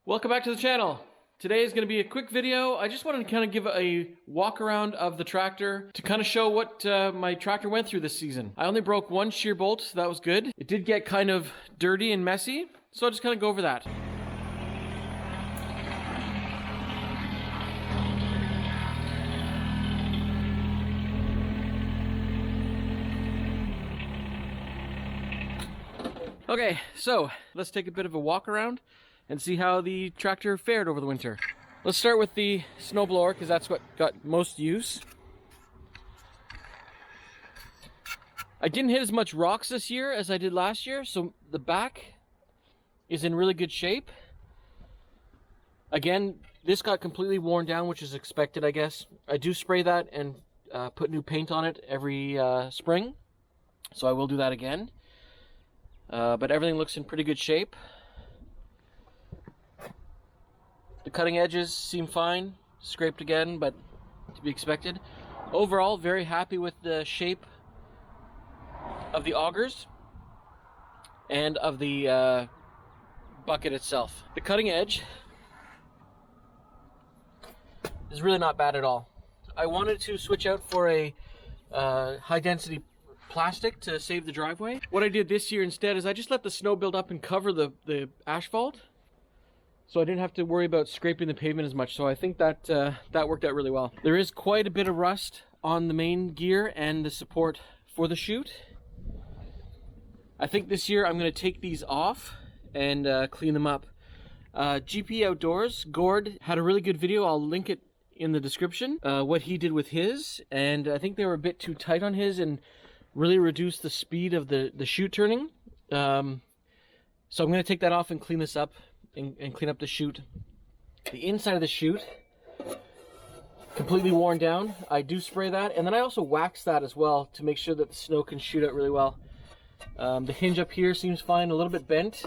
Welcome back to the channel. Today is going to be a quick video. I just wanted to kind of give a walk around of the tractor to kind of show what my tractor went through this season. I only broke one shear bolt, so that was good. It did get kind of dirty and messy, so I'll just kind of go over that. Okay, so let's take a bit of a walk around and see how the tractor fared over the winter. Let's start with the snowblower because that's what got most use. I didn't hit as much rocks this year as I did last year, so the back is in really good shape. Again, this got completely worn down, which is expected, I guess. I do spray that and put new paint on it every spring, so I will do that again. But everything looks in pretty good shape. The cutting edges seem fine, scraped again, but to be expected. Overall, very happy with the shape of the augers and of the bucket itself. The cutting edge is really not bad at all. I wanted to switch out for a high density plastic to save the driveway. What I did this year instead is I just let the snow build up and cover the asphalt, so I didn't have to worry about scraping the pavement as much. So I think that that worked out really well. There is quite a bit of rust on the main gear and the support for the chute. I think this year I'm going to take these off and clean them up. GP Outdoors, Gord, had a really good video. I'll link it in the description, what he did with his, and I think they were a bit too tight on his and really reduced the speed of the chute turning. So I'm going to take that off and clean this up and clean up the chute. The inside of the chute, completely worn down. I do spray that, and then I also wax that as well to make sure that the snow can shoot out really well. The hinge up here seems fine, a little bit bent,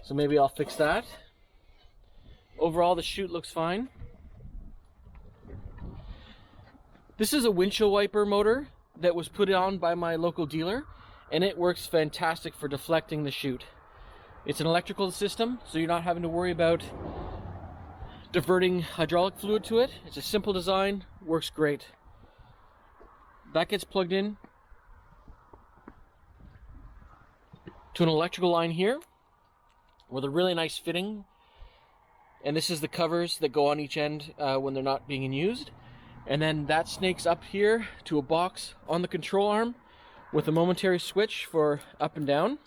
so maybe I'll fix that. Overall, the chute looks fine. This is a windshield wiper motor that was put on by my local dealer, and it works fantastic for deflecting the chute. It's an electrical system, so you're not having to worry about diverting hydraulic fluid to it. It's a simple design, works great. That gets plugged in to an electrical line here with a really nice fitting, and this is the covers that go on each end when they're not being used. And then that snakes up here to a box on the control arm with a momentary switch for up and down.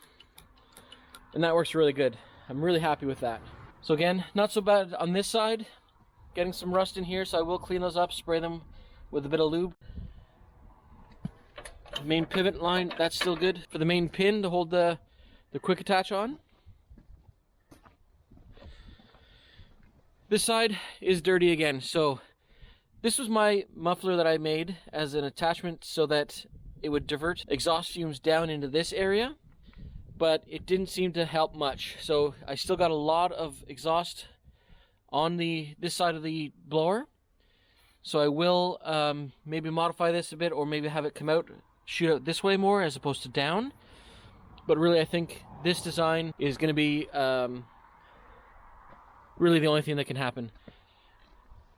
And that works really good. I'm really happy with that. So again, not so bad on this side. Getting some rust in here, so I will clean those up, spray them with a bit of lube. Main pivot line, that's still good for the main pin to hold the quick attach on. This side is dirty again, so this was my muffler that I made as an attachment so that it would divert exhaust fumes down into this area, but it didn't seem to help much. So I still got a lot of exhaust on this side of the blower. So I will maybe modify this a bit, or maybe have it come out, shoot out this way more as opposed to down. But really, I think this design is going to be really the only thing that can happen.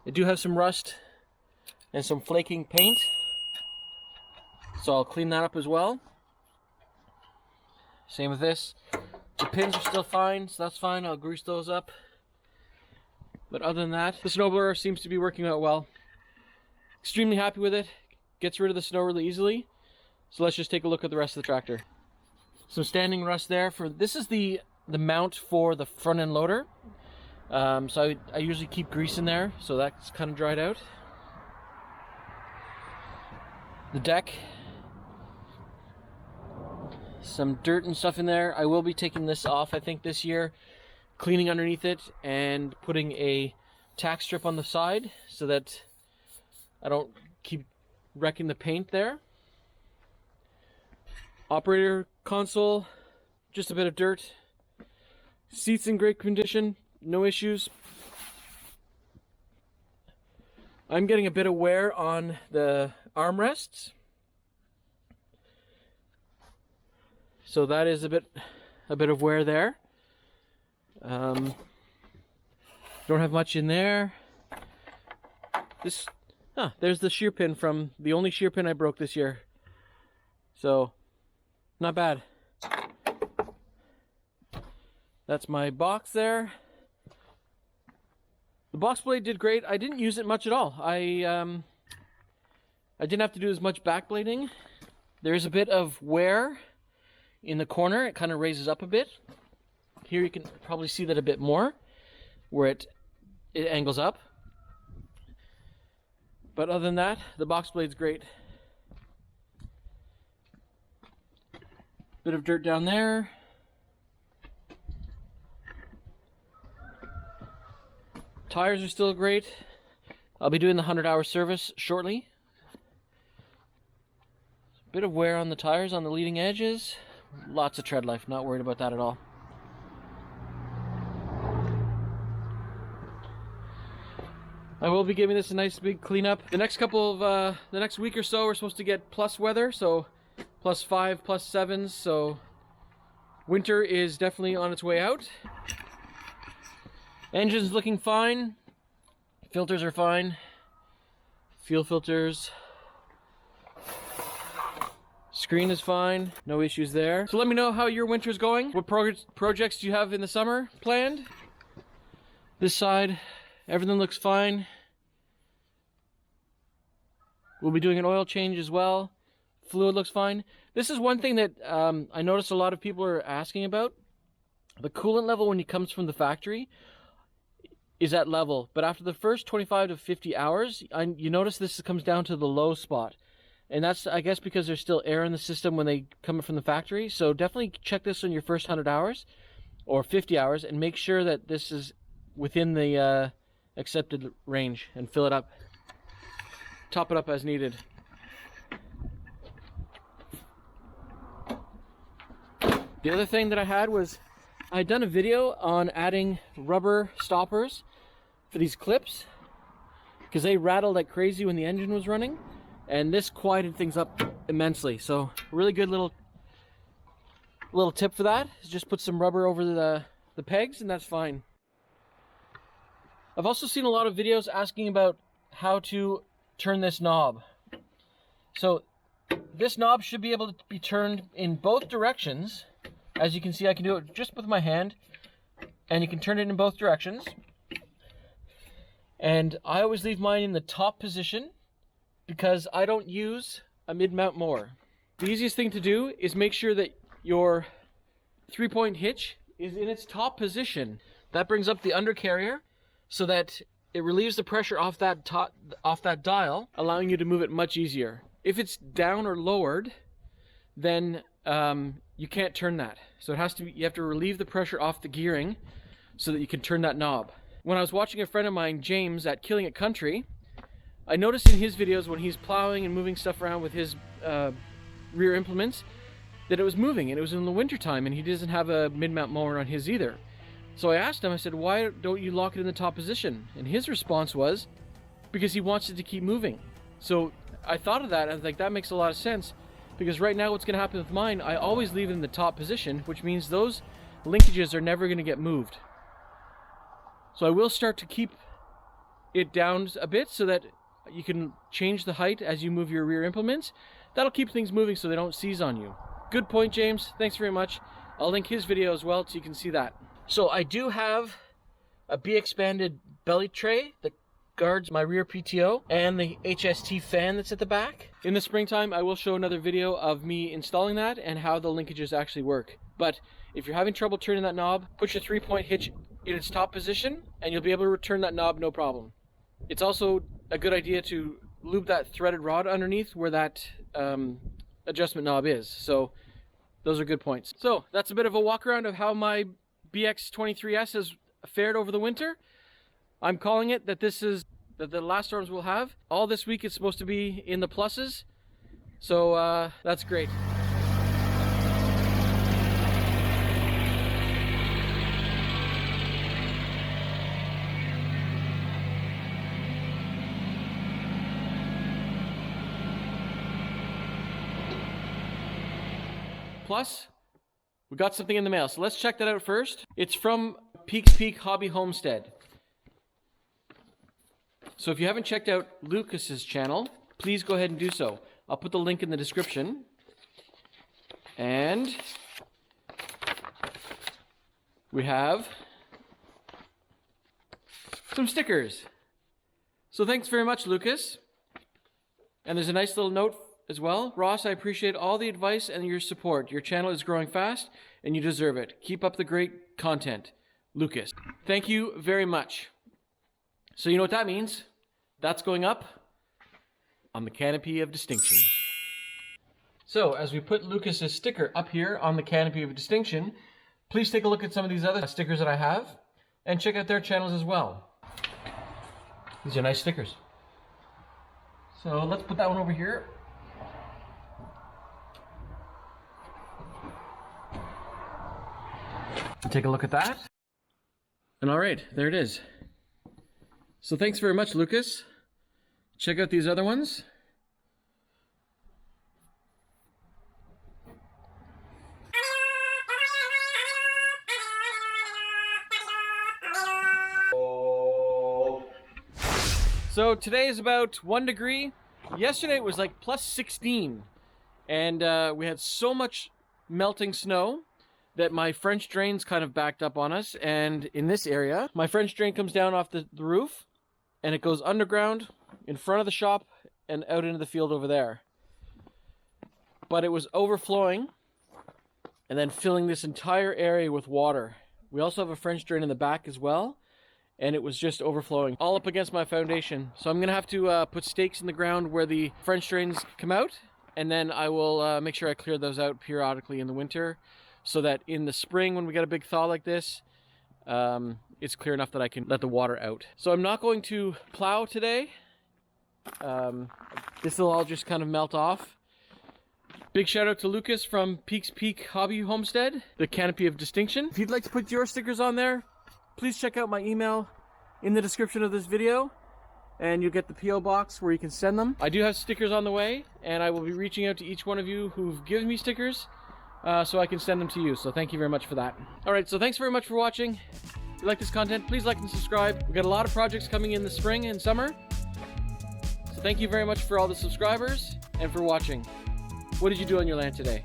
I do have some rust and some flaking paint, so I'll clean that up as well. Same with this. The pins are still fine, so that's fine. I'll grease those up. But other than that, the snowblower seems to be working out well. Extremely happy with it. Gets rid of the snow really easily. So let's just take a look at the rest of the tractor. Some standing rust there. This is the mount for the front end loader. So I usually keep grease in there, so that's kind of dried out. The deck, some dirt and stuff in there. I will be taking this off, I think, this year, cleaning underneath it and putting a tack strip on the side so that I don't keep wrecking the paint there. Operator console, just a bit of dirt. Seats in great condition. No issues. I'm getting a bit of wear on the armrests, so that is a bit of wear there. Don't have much in there. There's the shear pin from the only shear pin I broke this year. So, not bad. That's my box there. The box blade did great. I didn't use it much at all. I didn't have to do as much backblading. There is a bit of wear in the corner. It kind of raises up a bit. Here you can probably see that a bit more, where it angles up. But other than that, the box blade's great. Bit of dirt down there. Tires are still great. I'll be doing the 100-hour service shortly. Bit of wear on the tires on the leading edges. Lots of tread life, not worried about that at all. I will be giving this a nice big cleanup. The next the next week or so, we're supposed to get plus weather, so +5, +7s, so winter is definitely on its way out. Engine's looking fine. Filters are fine. Fuel filters. Screen is fine. No issues there. So let me know how your winter's going. What projects do you have in the summer planned? This side, everything looks fine. We'll be doing an oil change as well. Fluid looks fine. This is one thing that I noticed a lot of people are asking about. The coolant level when it comes from the factory is at level, but after the first 25 to 50 hours, you notice this comes down to the low spot. And that's, I guess, because there's still air in the system when they come from the factory. So definitely check this on your first 100 hours or 50 hours and make sure that this is within the accepted range and fill it up. Top it up as needed. The other thing that I had was I'd done a video on adding rubber stoppers for these clips because they rattled like crazy when the engine was running, and this quieted things up immensely. So really good little tip for that is just put some rubber over the pegs and that's fine. I've also seen a lot of videos asking about how to turn this knob. So this knob should be able to be turned in both directions. As you can see, I can do it just with my hand, and you can turn it in both directions. And I always leave mine in the top position because I don't use a mid-mount mower. The easiest thing to do is make sure that your 3-point hitch is in its top position. That brings up the undercarrier so that it relieves the pressure off that dial, allowing you to move it much easier. If it's down or lowered, then you can't turn that. So you have to relieve the pressure off the gearing so that you can turn that knob. When I was watching a friend of mine, James, at Killing It Country, I noticed in his videos when he's plowing and moving stuff around with his rear implements that it was moving, and it was in the winter time, and he doesn't have a mid-mount mower on his either. So I asked him, I said, why don't you lock it in the top position? And his response was, because he wants it to keep moving. So I thought of that, I was like, that makes a lot of sense. Because right now what's going to happen with mine, I always leave it in the top position, which means those linkages are never going to get moved. So I will start to keep it down a bit so that you can change the height as you move your rear implements. That'll keep things moving so they don't seize on you. Good point, James. Thanks very much. I'll link his video as well so you can see that. So I do have a B-expanded belly tray that guards my rear PTO and the HST fan that's at the back. In the springtime, I will show another video of me installing that and how the linkages actually work. But if you're having trouble turning that knob, put your 3-point hitch in its top position and you'll be able to return that knob no problem. It's also a good idea to lube that threaded rod underneath where that adjustment knob is. So those are good points. So that's a bit of a walk around of how my BX23s has fared over the winter. I'm calling it that this is the last storms we'll have. All this week it's supposed to be in the pluses. So that's great. Plus, we got something in the mail, so let's check that out first. It's from Peaks Peak Hobby Homestead. So if you haven't checked out Lucas's channel, please go ahead and do so. I'll put the link in the description. And we have some stickers. So thanks very much, Lucas. And there's a nice little note as well. Ross, I appreciate all the advice and your support. Your channel is growing fast and you deserve it. Keep up the great content. Lucas. Thank you very much. So you know what that means? That's going up on the canopy of distinction. So as we put Lucas's sticker up here on the canopy of distinction, please take a look at some of these other stickers that I have and check out their channels as well. These are nice stickers. So let's put that one over here. Take a look at that. And all right, there it is. So thanks very much, Lucas. Check out these other ones. So today is about 1 degree. Yesterday it was like plus 16. And we had so much melting snow that my French drain's kind of backed up on us. And in this area, my French drain comes down off the roof and it goes underground in front of the shop and out into the field over there. But it was overflowing and then filling this entire area with water. We also have a French drain in the back as well, and it was just overflowing all up against my foundation. So I'm gonna have to put stakes in the ground where the French drains come out, and then I will make sure I clear those out periodically in the winter, so that in the spring when we get a big thaw like this, it's clear enough that I can let the water out. So I'm not going to plow today. This will all just kind of melt off. Big shout out to Lucas from Peaks Peak Hobby Homestead, the Canopy of Distinction. If you'd like to put your stickers on there, please check out my email in the description of this video, and you'll get the PO box where you can send them. I do have stickers on the way, and I will be reaching out to each one of you who've given me stickers so I can send them to you. So thank you very much for that. All right, so thanks very much for watching. If you like this content, please like and subscribe. We've got a lot of projects coming in the spring and summer. So thank you very much for all the subscribers and for watching. What did you do on your land today?